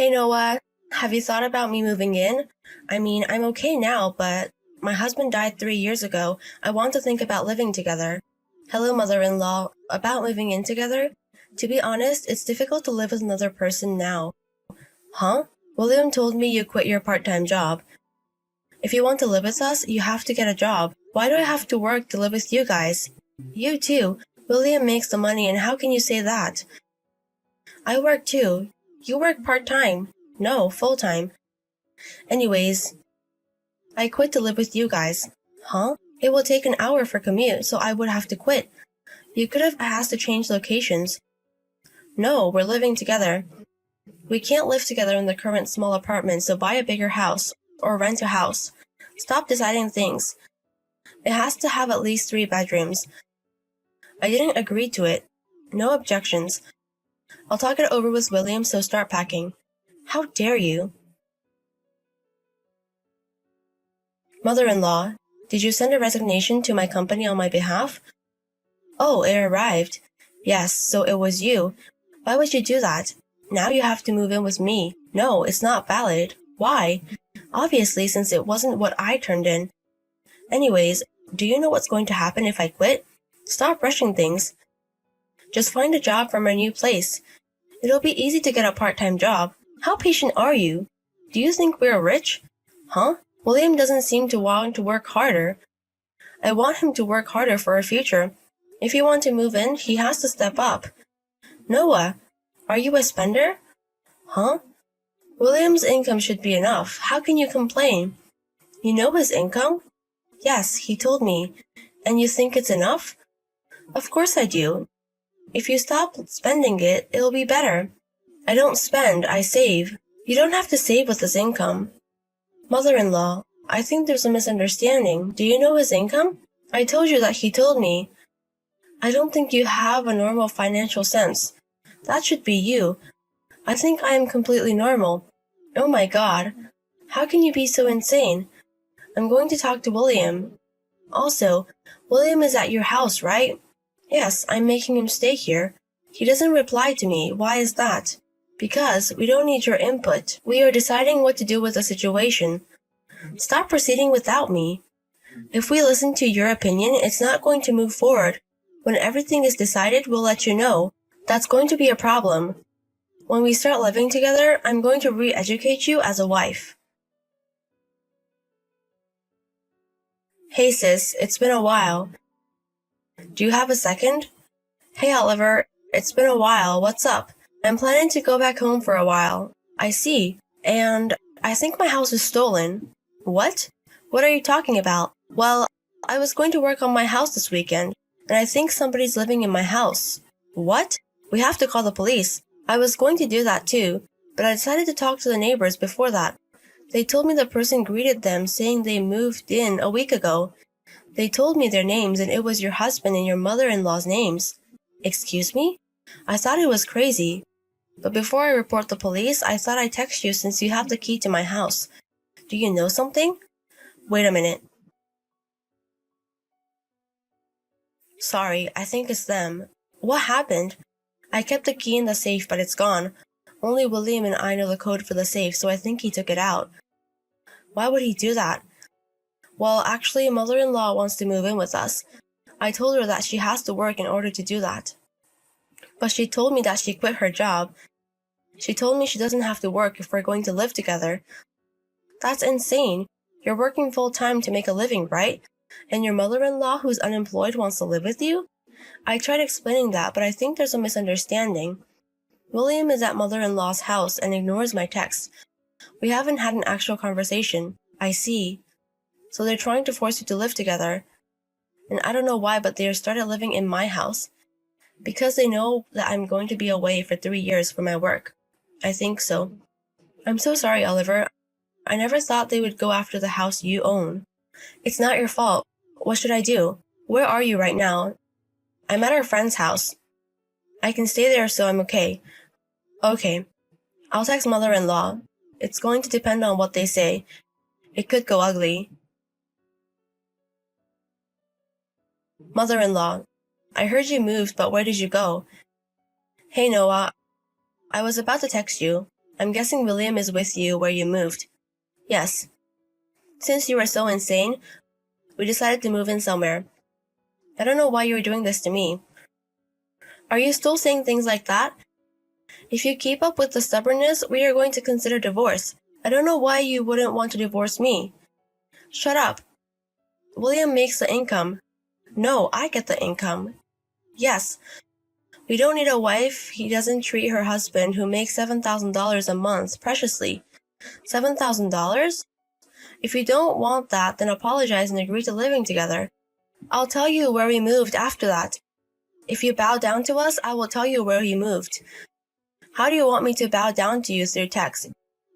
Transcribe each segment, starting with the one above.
Hey Noah, have you thought about me moving in? I mean, I'm okay now, but my husband died 3 years ago. I want to think about living together. Hello, mother-in-law. About moving in together? To be honest, it's difficult to live with another person now. Huh? William told me you quit your part-time job. If you want to live with us, you have to get a job. Why do I have to work to live with you guys? You too. William makes the money, and how can you say that? I work too. You work part-time. No, full-time. Anyways, I quit to live with you guys. Huh? It will take an hour for commute, so I would have to quit. You could have asked to change locations. No, we're living together. We can't live together in the current small apartment, so buy a bigger house, or rent a house. Stop deciding things. It has to have at least 3 bedrooms. I didn't agree to it. No objections. I'll talk it over with William, so start packing. How dare you? Mother-in-law, did you send a resignation to my company on my behalf? Oh, it arrived. Yes, so it was you. Why would you do that? Now you have to move in with me. No, it's not valid. Why? Obviously, since it wasn't what I turned in. Anyways, do you know what's going to happen if I quit? Stop rushing things. Just find a job from my new place. It'll be easy to get a part-time job. How patient are you? Do you think we're rich? Huh? William doesn't seem to want to work harder. I want him to work harder for our future. If you want to move in, he has to step up. Noah, are you a spender? Huh? William's income should be enough. How can you complain? You know his income? Yes, he told me. And you think it's enough? Of course I do. If you stop spending it, it'll be better. I don't spend, I save. You don't have to save with his income. Mother-in-law, I think there's a misunderstanding. Do you know his income? I told you that he told me. I don't think you have a normal financial sense. That should be you. I think I am completely normal. Oh my God. How can you be so insane? I'm going to talk to William. Also, William is at your house, right? Yes, I'm making him stay here. He doesn't reply to me. Why is that? Because we don't need your input. We are deciding what to do with the situation. Stop proceeding without me. If we listen to your opinion, it's not going to move forward. When everything is decided, we'll let you know. That's going to be a problem. When we start living together, I'm going to re-educate you as a wife. Hey sis, it's been a while. Do you have a second? Hey Oliver, it's been a while. What's up? I'm planning to go back home for a while. I see. And I think my house is stolen. What? What are you talking about? Well, I was going to work on my house this weekend, and I think somebody's living in my house. What? We have to call the police. I was going to do that too, but I decided to talk to the neighbors before that. They told me the person greeted them saying they moved in a week ago. They told me their names, and it was your husband and your mother-in-law's names. Excuse me? I thought it was crazy. But before I report the police, I thought I'd text you since you have the key to my house. Do you know something? Wait a minute. Sorry, I think it's them. What happened? I kept the key in the safe, but it's gone. Only William and I know the code for the safe, so I think he took it out. Why would he do that? Well, actually, mother-in-law wants to move in with us. I told her that she has to work in order to do that. But she told me that she quit her job. She told me she doesn't have to work if we're going to live together. That's insane. You're working full-time to make a living, right? And your mother-in-law who's unemployed wants to live with you? I tried explaining that, but I think there's a misunderstanding. William is at mother-in-law's house and ignores my texts. We haven't had an actual conversation. I see. So they're trying to force you to live together. And I don't know why, but they started living in my house. Because they know that I'm going to be away for 3 years for my work. I think so. I'm so sorry, Oliver. I never thought they would go after the house you own. It's not your fault. What should I do? Where are you right now? I'm at our friend's house. I can stay there, so I'm okay. Okay. I'll text mother-in-law. It's going to depend on what they say. It could go ugly. Mother-in-law, I heard you moved, but where did you go? Hey Noah, I was about to text you. I'm guessing William is with you where you moved. Yes. Since you were so insane, we decided to move in somewhere. I don't know why you were doing this to me. Are you still saying things like that? If you keep up with the stubbornness, we are going to consider divorce. I don't know why you wouldn't want to divorce me. Shut up. William makes the income. No, I get the income. Yes. We don't need a wife. He doesn't treat her husband, who makes $7,000 a month, preciously. $7,000? If you don't want that, then apologize and agree to living together. I'll tell you where we moved after that. If you bow down to us, I will tell you where we moved. How do you want me to bow down to you through text?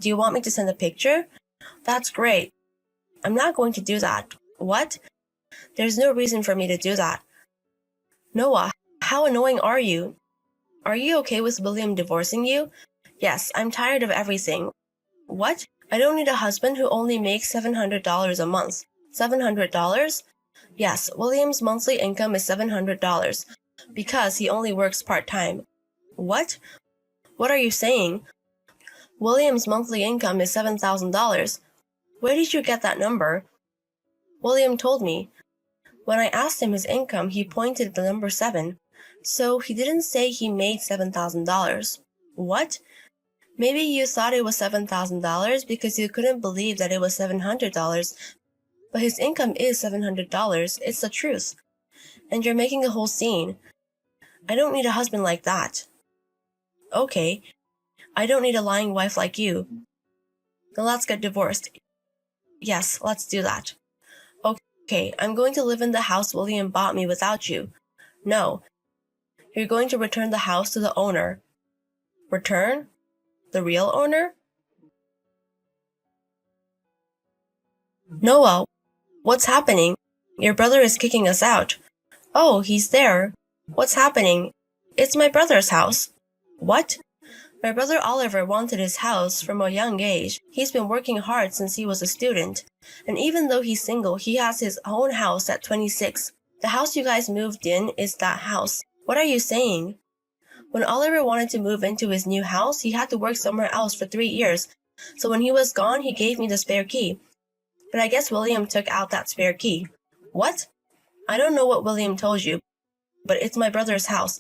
Do you want me to send a picture? That's great. I'm not going to do that. What? There's no reason for me to do that. Noah, how annoying are you? Are you okay with William divorcing you? Yes, I'm tired of everything. What? I don't need a husband who only makes $700 a month. $700? Yes, William's monthly income is $700 because he only works part-time. What? What are you saying? William's monthly income is $7,000. Where did you get that number? William told me. When I asked him his income, he pointed at the number 7. So he didn't say he made $7,000. What? Maybe you thought it was $7,000 because you couldn't believe that it was $700. But his income is $700. It's the truth. And you're making a whole scene. I don't need a husband like that. Okay. I don't need a lying wife like you. Then let's get divorced. Yes, let's do that. Okay, I'm going to live in the house William bought me without you. No. You're going to return the house to the owner. Return? The real owner? Noah, what's happening? Your brother is kicking us out. Oh, he's there. What's happening? It's my brother's house. What? My brother Oliver wanted his house from a young age. He's been working hard since he was a student. And even though he's single, he has his own house at 26. The house you guys moved in is that house. What are you saying? When Oliver wanted to move into his new house, he had to work somewhere else for 3 years. So when he was gone, he gave me the spare key. But I guess William took out that spare key. What? I don't know what William told you, but it's my brother's house.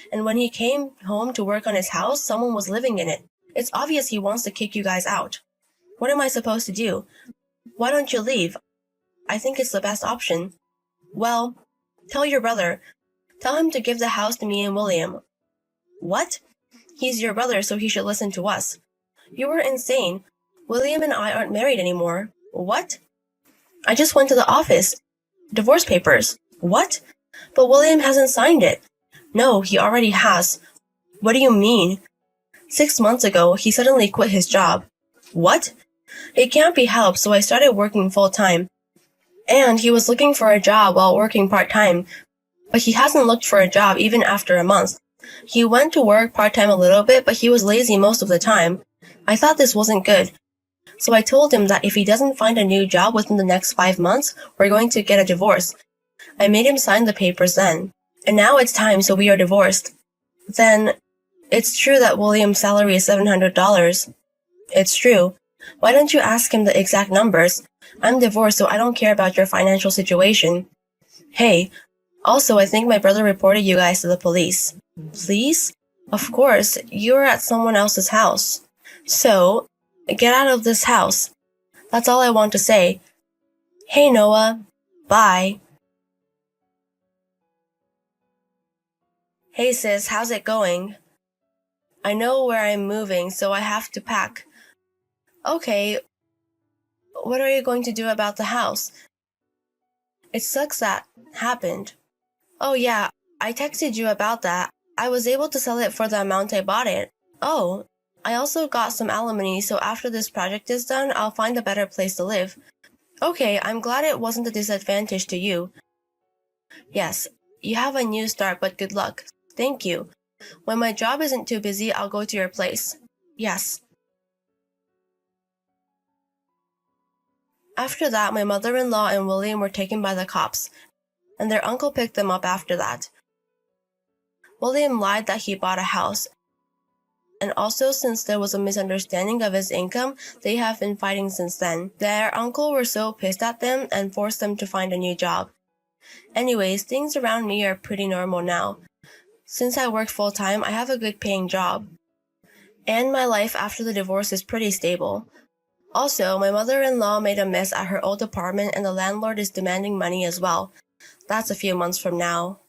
And when he came home to work on his house, someone was living in it. It's obvious he wants to kick you guys out. What am I supposed to do? Why don't you leave? I think it's the best option. Well, tell your brother. Tell him to give the house to me and William. What? He's your brother, so he should listen to us. You were insane. William and I aren't married anymore. What? I just went to the office. Divorce papers. What? But William hasn't signed it. No, he already has. What do you mean? 6 months ago, he suddenly quit his job. What? It can't be helped, so I started working full-time. And he was looking for a job while working part-time. But he hasn't looked for a job even after a month. He went to work part-time a little bit, but he was lazy most of the time. I thought this wasn't good. So I told him that if he doesn't find a new job within the next 5 months, we're going to get a divorce. I made him sign the papers then. And now it's time, so we are divorced. Then, it's true that William's salary is $700. It's true. Why don't you ask him the exact numbers? I'm divorced, so I don't care about your financial situation. Hey, also, I think my brother reported you guys to the police. Police? Of course, you're at someone else's house. So, get out of this house. That's all I want to say. Hey, Noah. Bye. Hey sis, how's it going? I know where I'm moving, so I have to pack. Okay, what are you going to do about the house? It sucks that happened. Oh yeah, I texted you about that. I was able to sell it for the amount I bought it. Oh, I also got some alimony, so after this project is done, I'll find a better place to live. Okay, I'm glad it wasn't a disadvantage to you. Yes, you have a new start, but good luck. Thank you. When my job isn't too busy, I'll go to your place. Yes. After that, my mother-in-law and William were taken by the cops, and their uncle picked them up after that. William lied that he bought a house, And also, since there was a misunderstanding of his income, they have been fighting since then. Their uncle were so pissed at them and forced them to find a new job. Anyways, things around me are pretty normal now. Since I work full-time, I have a good paying job. And my life after the divorce is pretty stable. Also, my mother-in-law made a mess at her old apartment and the landlord is demanding money as well. That's a few months from now.